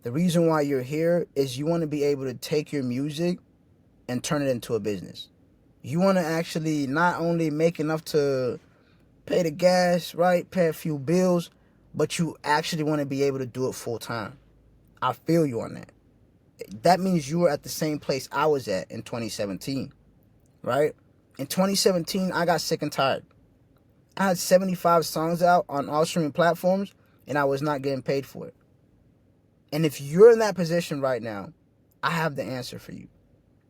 The reason why you're here is you want to be able to take your music and turn it into a business. You want to actually not only make enough to pay the gas, right? Pay a few bills, but you actually want to be able to do it full time. I feel you on that. That means you were at the same place I was at in 2017, right? In 2017, I got sick and tired. I had 75 songs out on all streaming platforms, and I was not getting paid for it. And if you're in that position right now, I have the answer for you.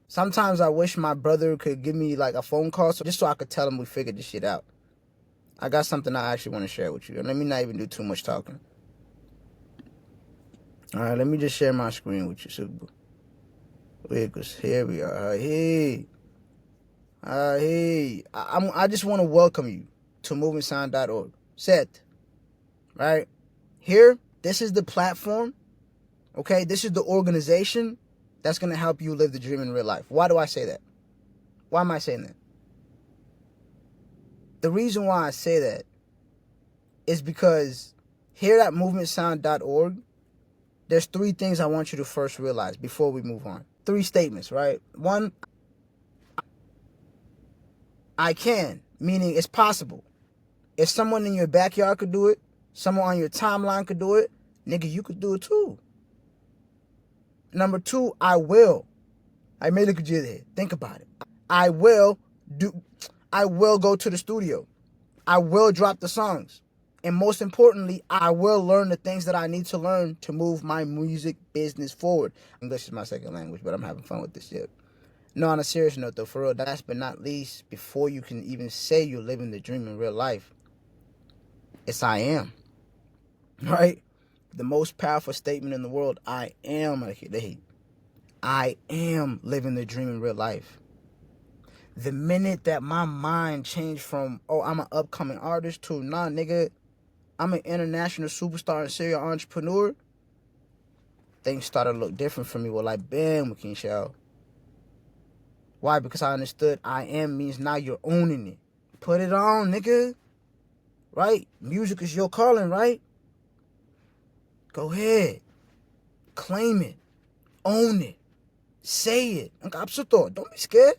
Sometimes I wish my brother could give me like a phone call just so I could tell him we figured this shit out. I got something I actually want to share with you. And let me not even do too much talking. Alright, let me just share my screen with you, Super. Because here we are. Hey. Hey. I just want to welcome you to movementsound.org. Set. Right? Here, this is the platform. Okay? This is the organization that's going to help you live the dream in real life. Why do I say that? Why am I saying that? The reason why I say that is because here at movementsound.org, there's 3 things I want you to first realize before we move on. 3 statements, right? 1, I can, meaning it's possible. If someone in your backyard could do it, someone on your timeline could do it, nigga, you could do it too. Number 2, I will. I may look at you there. Think about it. I will go to the studio. I will drop the songs. And most importantly, I will learn the things that I need to learn to move my music business forward. English is my second language, but I'm having fun with this shit. No, on a serious note though, for real, last but not least, before you can even say you're living the dream in real life, it's I am. Right? The most powerful statement in the world, I am living the dream in real life. The minute that my mind changed from, oh, I'm an upcoming artist to, nah, nigga, I'm an international superstar and serial entrepreneur, things started to look different for me. Well, like, bam, King Shell. Why? Because I understood I am means now you're owning it. Put it on, nigga. Right? Music is your calling, right? Go ahead. Claim it. Own it. Say it. Don't be scared.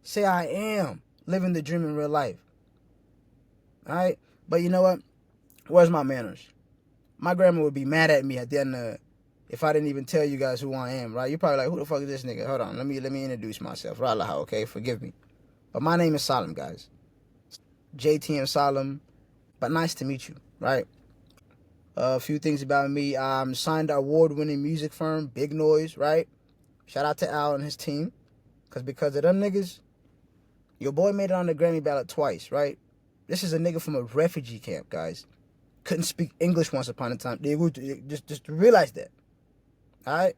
Say I am living the dream in real life. Alright? But you know what? Where's my manners? My grandma would be mad at me at the end if I didn't even tell you guys who I am, right? You're probably like, who the fuck is this nigga? Hold on, let me introduce myself. Ralaha, okay? Forgive me. But my name is Salim, guys. JTM Salim. But nice to meet you, right? A few things about me. I'm signed to award-winning music firm, Big Noise, right? Shout out to Al and his team. Because of them niggas, your boy made it on the Grammy ballot twice, right? This is a nigga from a refugee camp, guys. Couldn't speak English once upon a time. Just realize that. Alright?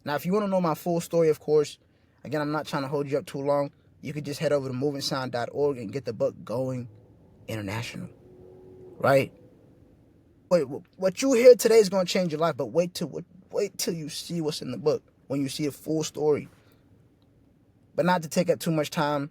Now, if you want to know my full story, of course, again, I'm not trying to hold you up too long. You could just head over to movementsound.org and get the book Going International. Right? What you hear today is going to change your life, but wait till you see what's in the book, when you see a full story. But not to take up too much time,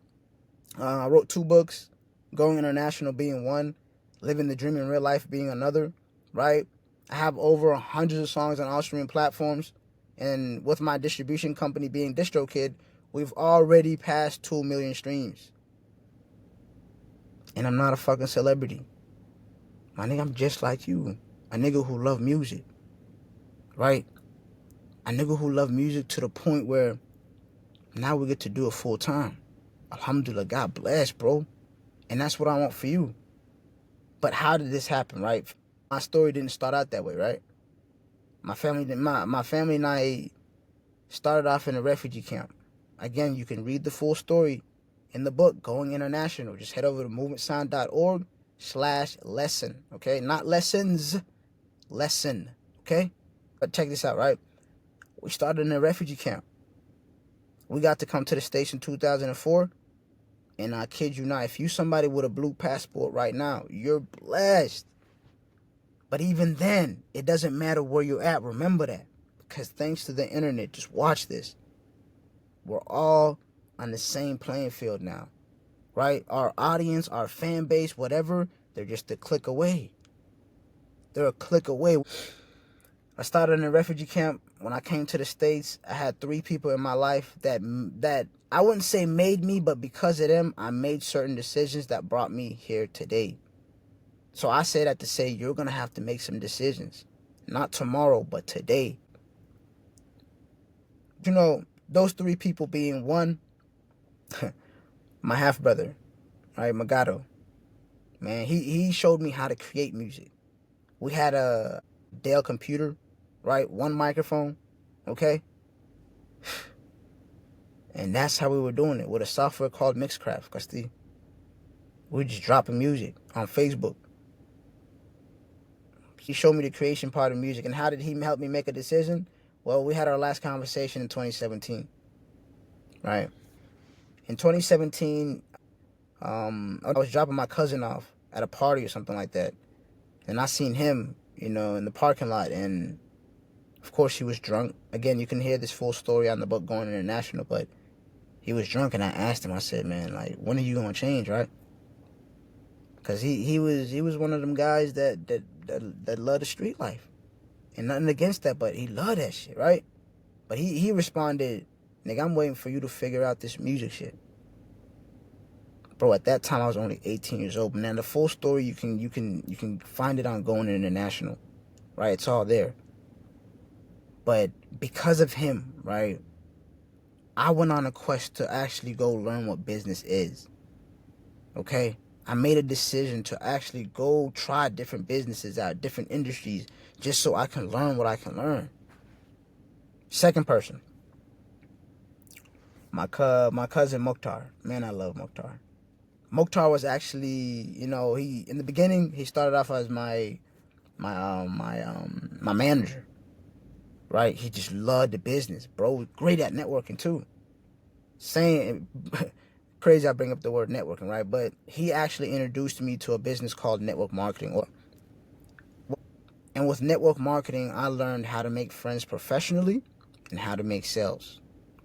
I wrote 2 books, Going International being one, Living the Dream in Real Life being another, right? I have over 100 of songs on all streaming platforms, and with my distribution company being DistroKid, we've already passed 2 million streams. And I'm not a fucking celebrity. My nigga, I'm just like you. A nigga who love music, right? A nigga who love music to the point where now we get to do it full time. Alhamdulillah, God bless, bro. And that's what I want for you. But how did this happen, right? My story didn't start out that way, right? My family and I started off in a refugee camp. Again, you can read the full story in the book, Going International. Just head over to movementsound.org/lesson, okay? Not lessons, lesson, okay? But check this out, right? We started in a refugee camp. We got to come to the States in 2004. And I kid you not, if you somebody with a blue passport right now, you're blessed. But even then, it doesn't matter where you're at. Remember that. Because thanks to the internet, just watch this. We're all on the same playing field now. Right? Our audience, our fan base, whatever, they're just a click away. They're a click away. I started in a refugee camp. When I came to the States, I had 3 people in my life that I wouldn't say made me, but because of them, I made certain decisions that brought me here today. So I say that to say you're going to have to make some decisions. Not tomorrow, but today. You know, those 3 people being one, my half-brother, right, Magato. Man, he showed me how to create music. We had a Dell computer, right? 1 microphone, okay? And that's how we were doing it with a software called Mixcraft, Casti. We were just dropping music on Facebook. He showed me the creation part of music. And how did he help me make a decision? Well, we had our last conversation in 2017, right? In 2017, I was dropping my cousin off at a party or something like that. And I seen him, you know, in the parking lot. And, of course, he was drunk. Again, you can hear this full story on the book Going International, but he was drunk. And I asked him, I said, man, like, when are you going to change, right? Because he was one of them guys that loved the street life. And nothing against that, but he loved that shit, right? But he responded, nigga, I'm waiting for you to figure out this music shit. Bro, at that time I was only 18 years old. Now the full story you can find it on Going International, right? It's all there. But because of him, right, I went on a quest to actually go learn what business is. Okay? I made a decision to actually go try different businesses out, different industries, just so I can learn what I can learn. Second person, my cousin Mokhtar. Man, I love Mokhtar. Mokhtar was actually, you know, in the beginning he started off as my manager, right? He just loved the business, bro. Great at networking too. Saying crazy I bring up the word networking, right? But he actually introduced me to a business called network marketing. And with network marketing, I learned how to make friends professionally and how to make sales.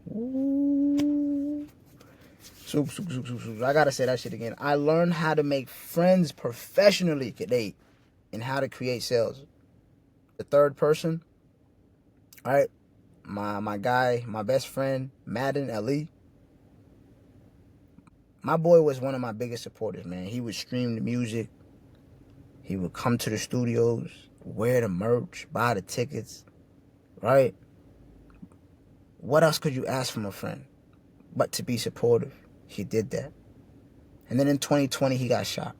Ooh. I gotta say that shit again. I learned how to make friends professionally today and how to create sales. The third person, all right, my guy, my best friend, Madden Ali. My boy was one of my biggest supporters, man. He would stream the music. He would come to the studios, wear the merch, buy the tickets, right? What else could you ask from a friend but to be supportive? He did that. And then in 2020, he got shot.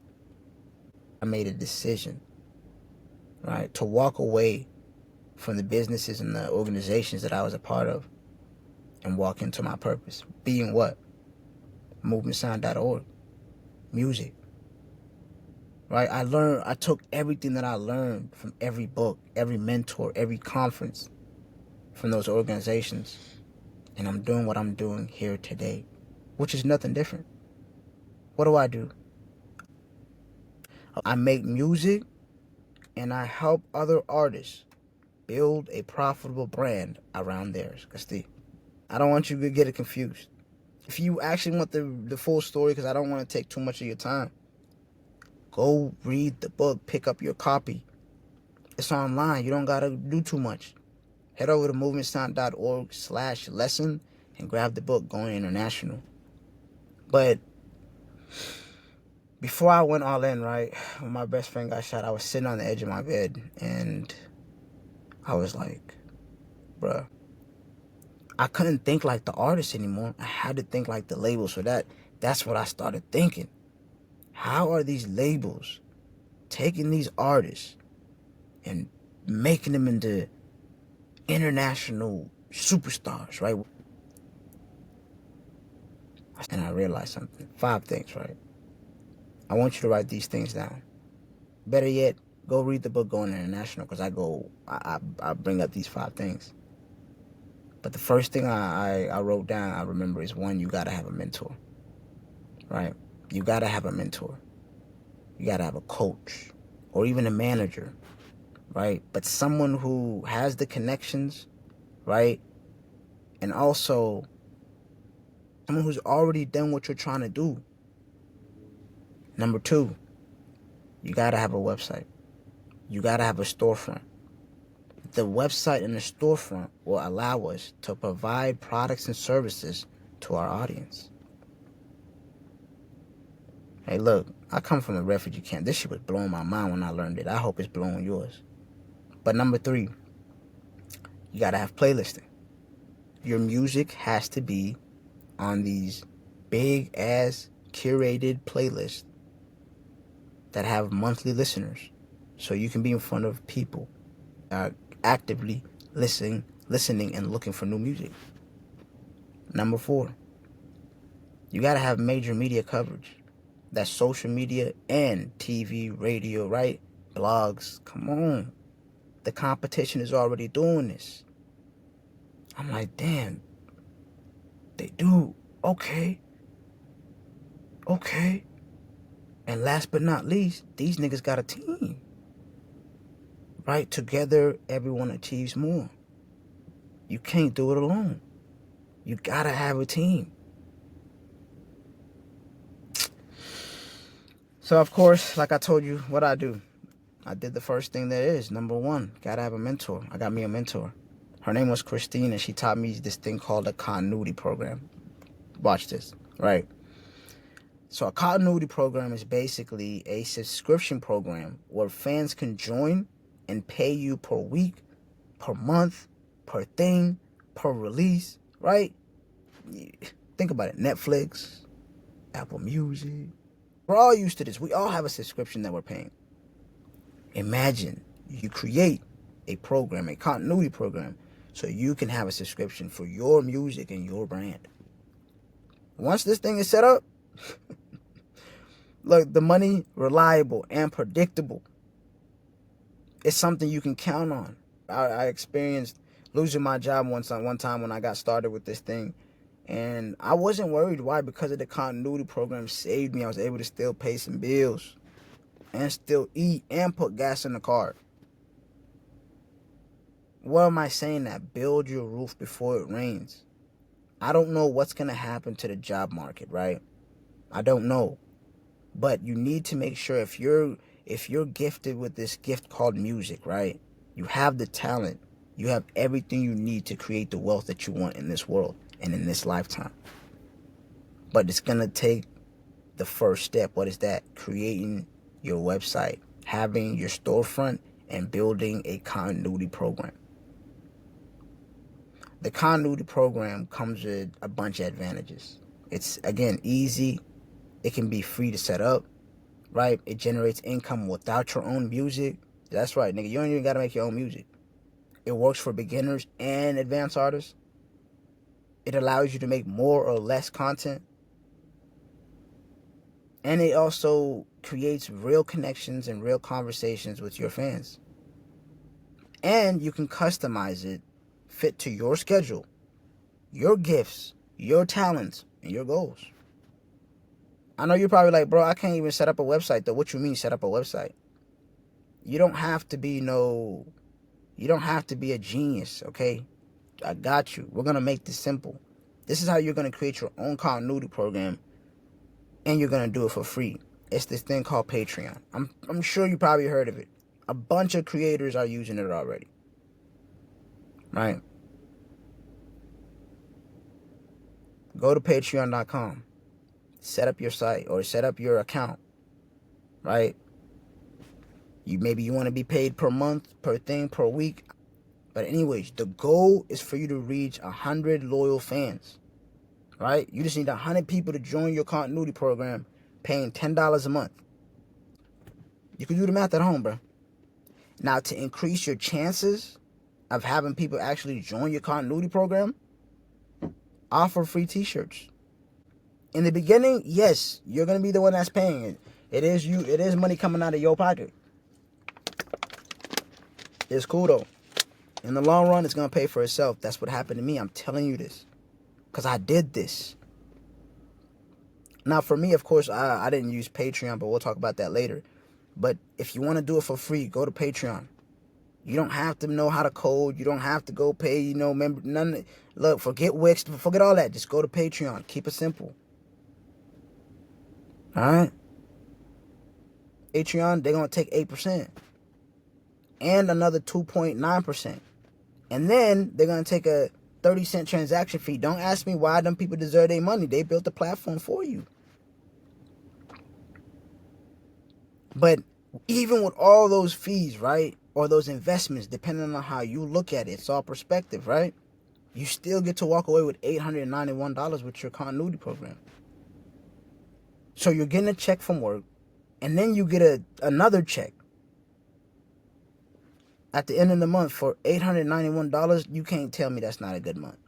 I made a decision, right, to walk away from the businesses and the organizations that I was a part of and walk into my purpose. Being what? movementsound.org. Music. Right? I took everything that I learned from every book, every mentor, every conference from those organizations. And I'm doing what I'm doing here today, which is nothing different. What do? I make music and I help other artists build a profitable brand around theirs. I don't want you to get it confused. If you actually want the full story, because I don't want to take too much of your time, go read the book, pick up your copy. It's online. You don't got to do too much. Head over to movementsound.org/lesson and grab the book Going International. But before I went all in, right, when my best friend got shot, I was sitting on the edge of my bed and I was like, bruh, I couldn't think like the artist anymore. I had to think like the label. So that's what I started thinking. How are these labels taking these artists and making them into international superstars, right? And I realized something. 5 things, right? I want you to write these things down. Better yet, go read the book Going International, because I bring up these 5 things. But the first thing I wrote down, I remember, is 1, you got to have a mentor, right? You got to have a mentor. You got to have a coach or even a manager, right? But someone who has the connections, right? And also someone who's already done what you're trying to do. Number 2, you got to have a website. You got to have a storefront. The website and the storefront will allow us to provide products and services to our audience. Hey, look, I come from a refugee camp. This shit was blowing my mind when I learned it. I hope it's blowing yours. But number 3, you gotta have playlisting. Your music has to be on these big ass curated playlists that have monthly listeners, so you can be in front of people that are actively listening and looking for new music. Number 4, you gotta have major media coverage. That's social media and TV, radio, right? Blogs. Come on. The competition is already doing this. I'm like, damn. They do. Okay. And last but not least, these niggas got a team. Right? Together, everyone achieves more. You can't do it alone. You gotta have a team. So, of course, like I told you, what I do. I did the first thing there is. Number 1, gotta have a mentor. I got me a mentor. Her name was Christine, and she taught me this thing called a continuity program. Watch this, right? So a continuity program is basically a subscription program where fans can join and pay you per week, per month, per thing, per release, right? Think about it. Netflix, Apple Music. We're all used to this. We all have a subscription that we're paying. Imagine you create a program, a continuity program, so you can have a subscription for your music and your brand. Once this thing is set up, look, the money, reliable and predictable. It's something you can count on. I experienced losing my job one time when I got started with this thing. And I wasn't worried. Why? Because of the continuity program saved me. I was able to still pay some bills and still eat and put gas in the car. What am I saying? That build your roof before it rains. I don't know what's going to happen to the job market, right? I don't know. But you need to make sure if you're gifted with this gift called music, right? You have the talent. You have everything you need to create the wealth that you want in this world and in this lifetime. But it's going to take the first step. What is that? Creating your website, having your storefront, and building a continuity program. The continuity program comes with a bunch of advantages. It's, again, easy. It can be free to set up, right? It generates income without your own music. That's right, nigga. You don't even got to make your own music. It works for beginners and advanced artists. It allows you to make more or less content. And it also creates real connections and real conversations with your fans. And you can customize it, fit to your schedule, your gifts, your talents, and your goals. I know you're probably like, bro, I can't even set up a website though. What you mean set up a website? You don't have to be a genius, okay? I got you. We're going to make this simple. This is how you're going to create your own continuity program, and you're going to do it for free. It's this thing called Patreon. I'm sure you probably heard of it. A bunch of creators are using it already. Right? Go to patreon.com. Set up your site or set up your account. Right? Maybe you want to be paid per month, per thing, per week. But anyways, the goal is for you to reach 100 loyal fans. Right? You just need 100 people to join your continuity program, paying $10 a month. You can do the math at home, bro. Now, to increase your chances of having people actually join your continuity program, offer free t-shirts. In the beginning, yes, you're going to be the one that's paying it. It is money coming out of your pocket. It's cool, though. In the long run, it's going to pay for itself. That's what happened to me. I'm telling you this. Because I did this. Now, for me, of course, I didn't use Patreon, but we'll talk about that later. But if you want to do it for free, go to Patreon. You don't have to know how to code. You don't have to go pay, none. Look, forget Wix. Forget all that. Just go to Patreon. Keep it simple. All right? Patreon, they're going to take 8%. and another 2.9%. And then they're going to take a 30-cent transaction fee. Don't ask me why them people deserve their money. They built the platform for you. But even with all those fees, right, or those investments, depending on how you look at it, it's all perspective, right? You still get to walk away with $891 with your continuity program. So you're getting a check from work, and then you get another check at the end of the month for $891. You can't tell me that's not a good month.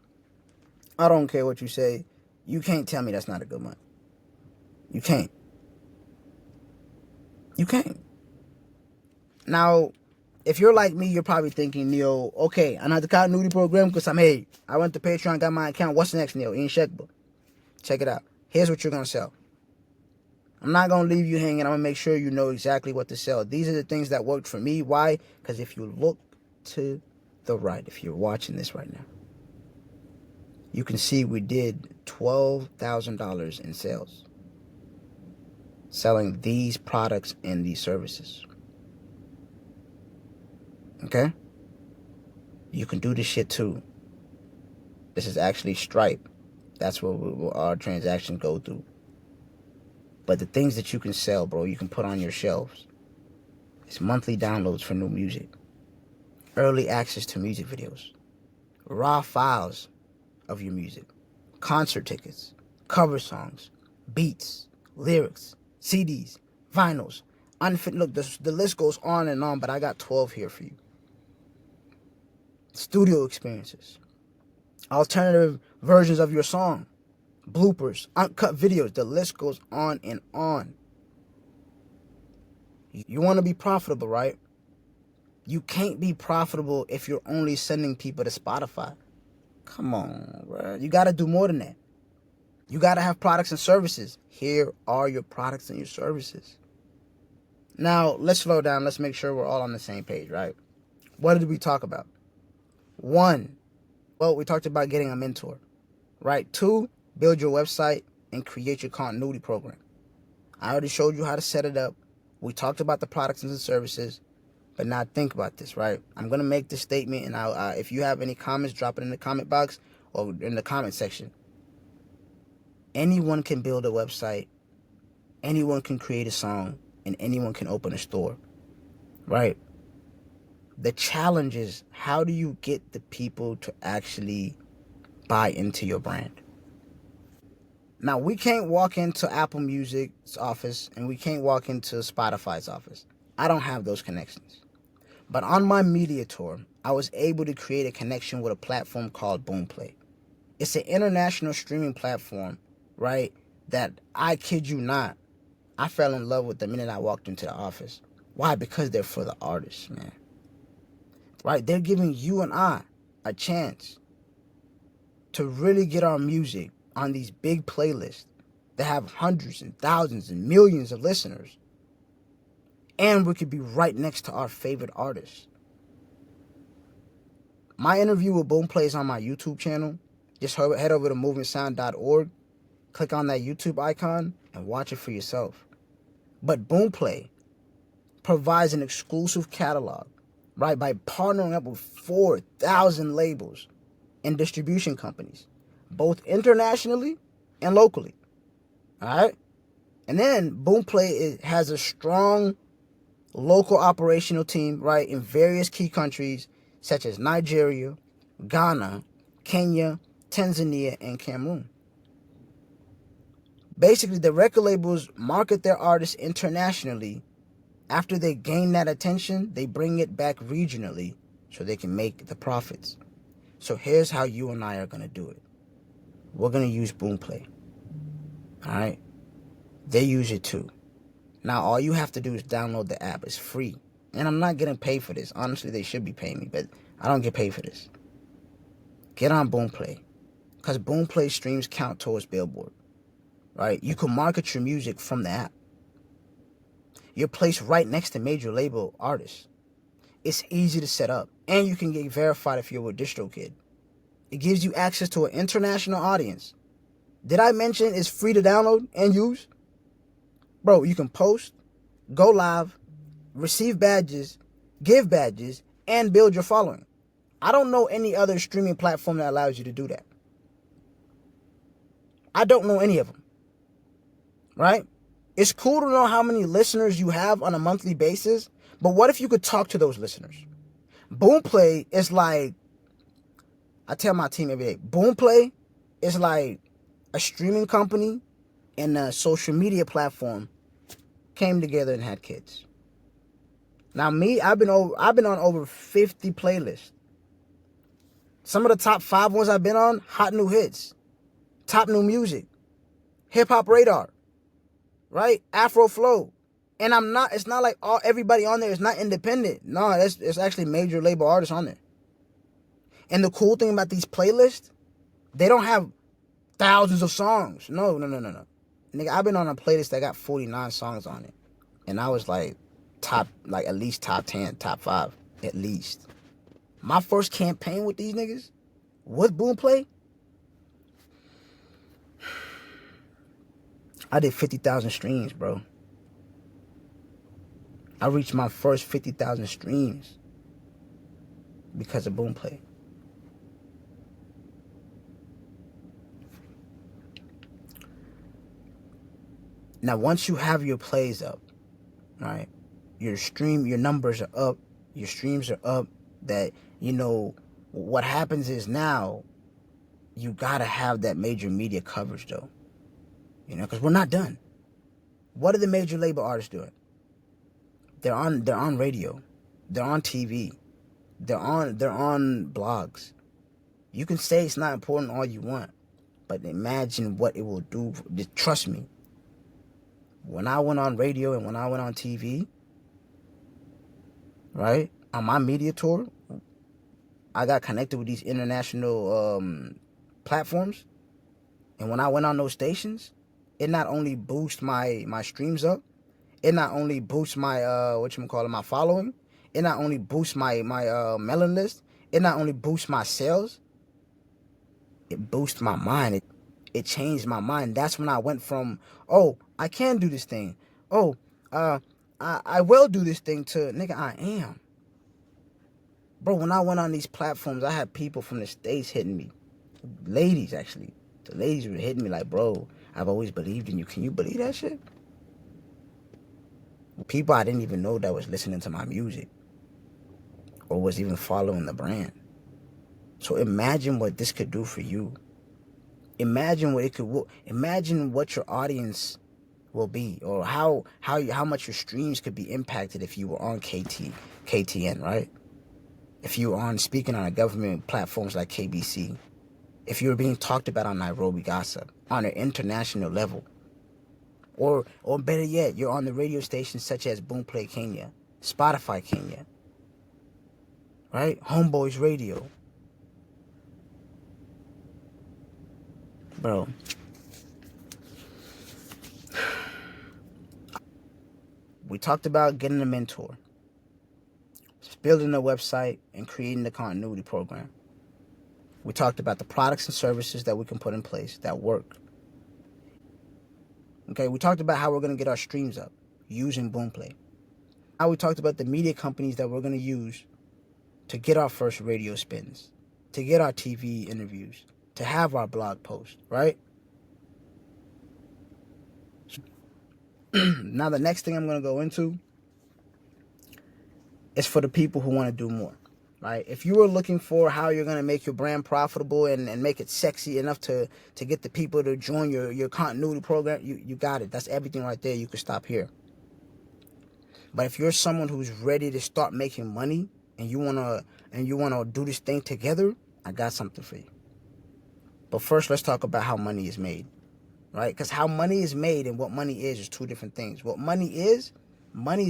I don't care what you say. You can't tell me that's not a good month. You can't. You can't. Now, if you're like me, you're probably thinking, Neo, okay, I'm at the continuity program because I went to Patreon, got my account. What's next, Neo? Inshekable. Check it out. Here's what you're going to sell. I'm not going to leave you hanging. I'm going to make sure you know exactly what to sell. These are the things that worked for me. Why? Because if you look to the right, if you're watching this right now, you can see we did $12,000 in sales selling these products and these services. Okay? You can do this shit too. This is actually Stripe. That's what our transactions go through. But the things that you can sell, bro, you can put on your shelves. It's monthly downloads for new music. Early access to music videos. Raw files of your music. Concert tickets. Cover songs. Beats. Lyrics. CDs. Vinyls. Look, the list goes on and on, but I got 12 here for you. Studio experiences. Alternative versions of your song. Bloopers, uncut videos, the list goes on and on. You want to be profitable, right? You can't be profitable if you're only sending people to Spotify. Come on, bro. You got to do more than that. You got to have products and services. Here are your products and your services. Now, let's slow down. Let's make sure we're all on the same page, right? What did we talk about? 1, well, we talked about getting a mentor, right? 2, build your website and create your continuity program. I already showed you how to set it up. We talked about the products and the services. But now think about this, right? I'm going to make this statement, and if you have any comments, drop it in the comment box or in the comment section. Anyone can build a website. Anyone can create a song. And anyone can open a store, right? The challenge is, how do you get the people to actually buy into your brand? Now, we can't walk into Apple Music's office and we can't walk into Spotify's office. I don't have those connections. But on my media tour, I was able to create a connection with a platform called Boomplay. It's an international streaming platform, right, that, I kid you not, I fell in love with the minute I walked into the office. Why? Because they're for the artists, man. Right? They're giving you and I a chance to really get our music on these big playlists that have hundreds and thousands and millions of listeners. And we could be right next to our favorite artists. My interview with Boomplay is on my YouTube channel. Just head over to movementsound.org, click on that YouTube icon, and watch it for yourself. But Boomplay provides an exclusive catalog, right, by partnering up with 4,000 labels and distribution companies, both internationally and locally. All right? And then Boomplay has a strong local operational team, right, in various key countries such as Nigeria, Ghana, Kenya, Tanzania, and Cameroon. Basically, the record labels market their artists internationally. After they gain that attention, they bring it back regionally so they can make the profits. So here's how you and I are going to do it. We're going to use Boomplay. All right? They use it too. Now, all you have to do is download the app. It's free. And I'm not getting paid for this. Honestly, they should be paying me, but I don't get paid for this. Get on Boomplay. Because Boomplay streams count towards Billboard. Right? You can market your music from the app. You're placed right next to major label artists. It's easy to set up. And you can get verified if you're a DistroKid. It gives you access to an international audience. Did I mention it's free to download and use? Bro, you can post, go live, receive badges, give badges, and build your following. I don't know any other streaming platform that allows you to do that. I don't know any of them. Right? It's cool to know how many listeners you have on a monthly basis, but what if you could talk to those listeners? Boomplay is like, I tell my team every day, Boomplay is like a streaming company and a social media platform came together and had kids. Now me, I've been on over 50 playlists. Some of the top 5 ones I've been on, hot new hits, top new music, hip hop radar, right? Afro flow. And it's not like everybody on there is not independent. No, it's actually major label artists on there. And the cool thing about these playlists, they don't have thousands of songs. No. Nigga, I've been on a playlist that got 49 songs on it. And I was like at least top 10, top 5, at least. My first campaign with these niggas, with Boomplay, I did 50,000 streams, bro. I reached my first 50,000 streams because of Boomplay. Now, once you have your plays up, right, your numbers are up, your streams are up, that, what happens is now you gotta have that major media coverage, though. Because we're not done. What are the major label artists doing? They're on radio. They're on TV. They're on blogs. You can say it's not important all you want, but imagine what it will do. Trust me. When I went on radio and when I went on TV, right, on my media tour, I got connected with these international platforms. And when I went on those stations, it not only boosts my streams up, it not only boosts my my following, it not only boosts my mailing list, it not only boosts my sales, it boosts my mind. It changed my mind. That's when I went from, oh, I can do this thing, oh, I will do this thing, to, nigga, I am. Bro, when I went on these platforms, I had people from the States hitting me. Ladies, actually. The ladies were hitting me like, bro, I've always believed in you. Can you believe that shit? People I didn't even know that was listening to my music or was even following the brand. So imagine what this could do for you. Imagine what your audience will be, or how much your streams could be impacted if you were on KTN, right? If you were speaking on a government platforms like KBC, if you were being talked about on Nairobi Gossip on an international level, or better yet, you're on the radio stations such as Boomplay Kenya, Spotify Kenya, right? Homeboys Radio. Bro, we talked about getting a mentor, building a website, and creating the continuity program. We talked about the products and services that we can put in place that work. Okay, we talked about how we're going to get our streams up using Boomplay. Now we talked about the media companies that we're going to use to get our first radio spins, to get our TV interviews, to have our blog post, right? Now the next thing I'm going to go into is for the people who want to do more, right? If you are looking for how you're going to make your brand profitable and make it sexy enough to get the people to join your continuity program, you got it. That's everything right there. You can stop here. But if you're someone who's ready to start making money and you want to do this thing together, I got something for you. But first, let's talk about how money is made, right? Because how money is made and what money is two different things. What money is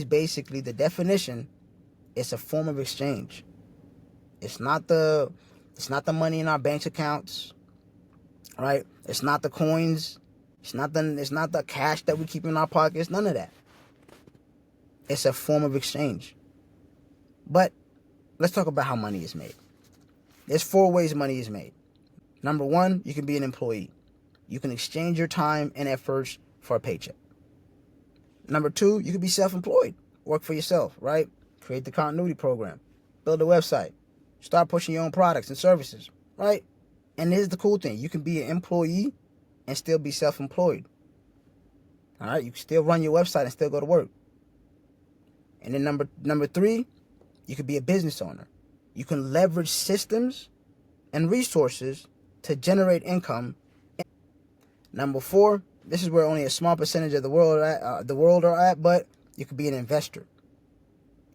basically, the definition, it's a form of exchange. It's not the money in our bank accounts, right? It's not the coins. It's not the cash that we keep in our pockets. None of that. It's a form of exchange. But let's talk about how money is made. There's 4 ways money is made. Number 1, you can be an employee. You can exchange your time and efforts for a paycheck. Number 2, you can be self-employed. Work for yourself, right? Create the continuity program. Build a website. Start pushing your own products and services, right? And here's the cool thing. You can be an employee and still be self-employed. All right? You can still run your website and still go to work. And then number 3, you could be a business owner. You can leverage systems and resources to generate income. Number 4, this is where only a small percentage of the world are at, but you could be an investor.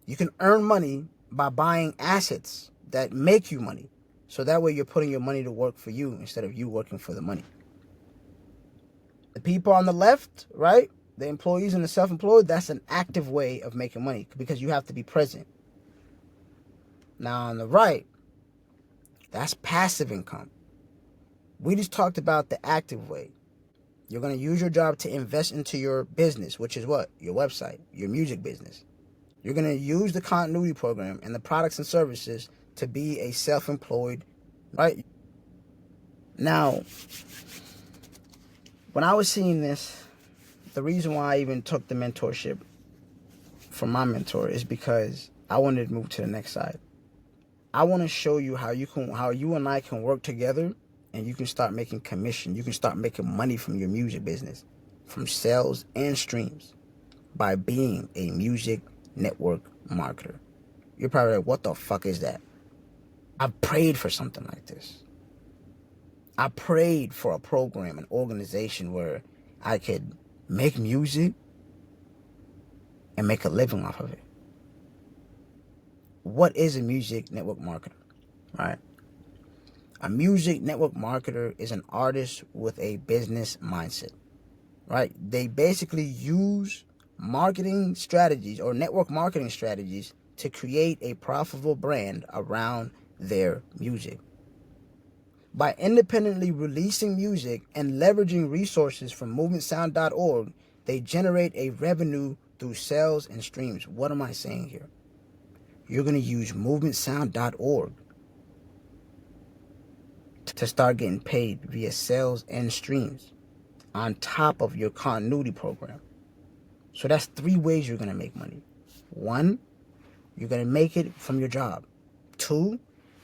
You can earn money by buying assets that make you money. So that way you're putting your money to work for you instead of you working for the money. The people on the left, right? The employees and the self-employed, that's an active way of making money because you have to be present. Now on the right, that's passive income. We just talked about the active way. You're going to use your job to invest into your business, which is what? Your website, your music business. You're going to use the continuity program and the products and services to be a self-employed, right? Now, when I was seeing this, the reason why I even took the mentorship from my mentor is because I wanted to move to the next side. I want to show you how you and I can work together and you can start making commission. You can start making money from your music business, from sales and streams, by being a music network marketer. You're probably like, what the fuck is that? I've prayed for something like this. I prayed for a program, an organization where I could make music and make a living off of it. What is a music network marketer, right? A music network marketer is an artist with a business mindset, right? They basically use marketing strategies or network marketing strategies to create a profitable brand around their music. By independently releasing music and leveraging resources from movementsound.org, they generate a revenue through sales and streams. What am I saying here? You're going to use movementsound.org to start getting paid via sales and streams on top of your continuity program. So that's 3 ways you're going to make money. 1, you're going to make it from your job. 2,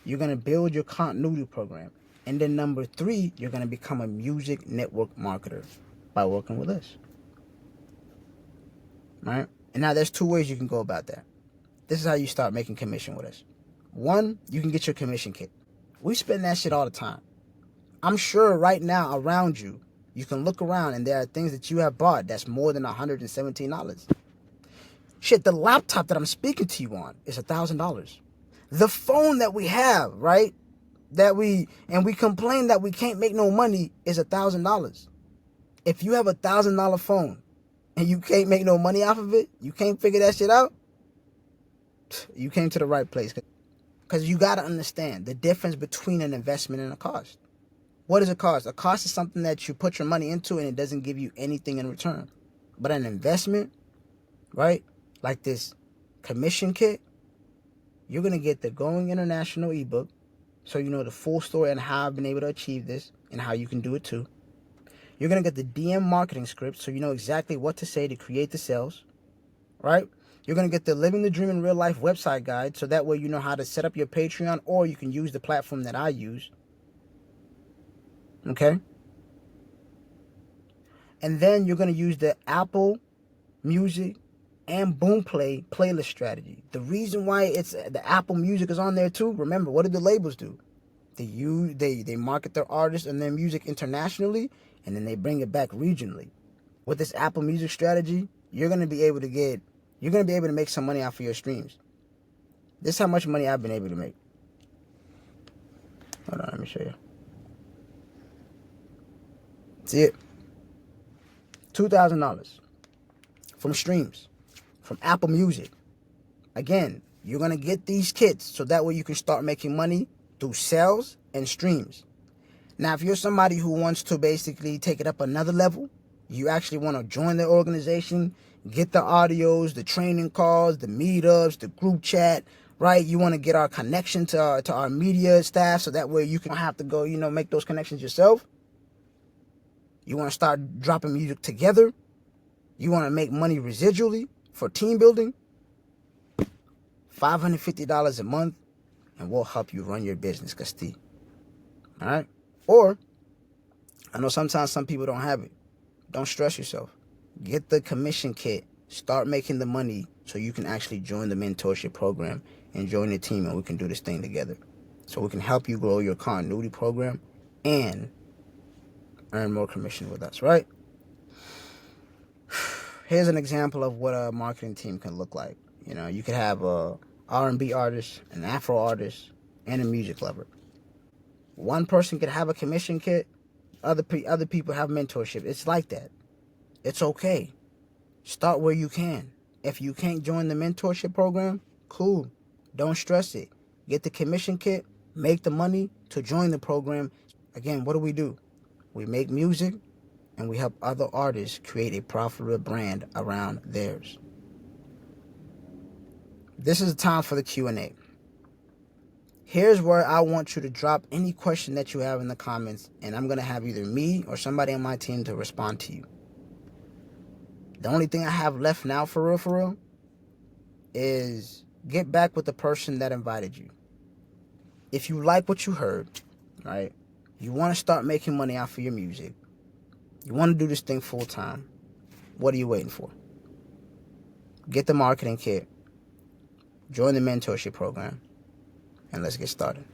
you're going to build your continuity program. And then number 3, you're going to become a music network marketer by working with us. Right? And now there's 2 ways you can go about that. This is how you start making commission with us. 1, you can get your commission kit. We spend that shit all the time. I'm sure right now around you, you can look around and there are things that you have bought that's more than $117. Shit, the laptop that I'm speaking to you on is $1,000. The phone that we have, right? We complain that we can't make no money is $1,000. If you have $1,000 phone and you can't make no money off of it, you can't figure that shit out, you came to the right place. Because you got to understand the difference between an investment and a cost. What is a cost? A cost is something that you put your money into and it doesn't give you anything in return. But an investment, right, like this commission kit, you're going to get the Going International ebook, so you know the full story and how I've been able to achieve this and how you can do it too. You're going to get the DM marketing script, so you know exactly what to say to create the sales, right? You're going to get the Living the Dream in Real Life website guide, so that way you know how to set up your Patreon, or you can use the platform that I use. Okay? And then you're going to use the Apple Music and Boomplay playlist strategy. The reason why it's the Apple Music is on there too, remember, what do the labels do? They market their artists and their music internationally, and then they bring it back regionally. With this Apple Music strategy, you're going to be able to make some money off of your streams. This is how much money I've been able to make. Hold on, let me show you. See it? $2,000 from streams, from Apple Music. Again, you're going to get these kits so that way you can start making money through sales and streams. Now, if you're somebody who wants to basically take it up another level, you actually want to join the organization, get the audios, the training calls, the meetups, the group chat, right? You want to get our connection to our media staff so that way you can have to go, make those connections yourself. You want to start dropping music together. You want to make money residually for team building. $550 a month, and we'll help you run your business, Casti. All right? Or, I know sometimes some people don't have it. Don't stress yourself. Get the commission kit. Start making the money so you can actually join the mentorship program and join the team, and we can do this thing together. So we can help you grow your continuity program and earn more commission with us, right? Here's an example of what a marketing team can look like. You know, you could have a R&B artist, an Afro artist, and a music lover. One person could have a commission kit, other people have mentorship. It's like that. It's okay. Start where you can. If you can't join the mentorship program, cool. Don't stress it. Get the commission kit, make the money to join the program. Again, what do? We make music, and we help other artists create a profitable brand around theirs. This is the time for the Q&A. Here's where I want you to drop any question that you have in the comments, and I'm going to have either me or somebody on my team to respond to you. The only thing I have left now, for real, is get back with the person that invited you. If you like what you heard, right, you want to start making money off of your music, you want to do this thing full time, what are you waiting for? Get the marketing kit, join the mentorship program, and let's get started.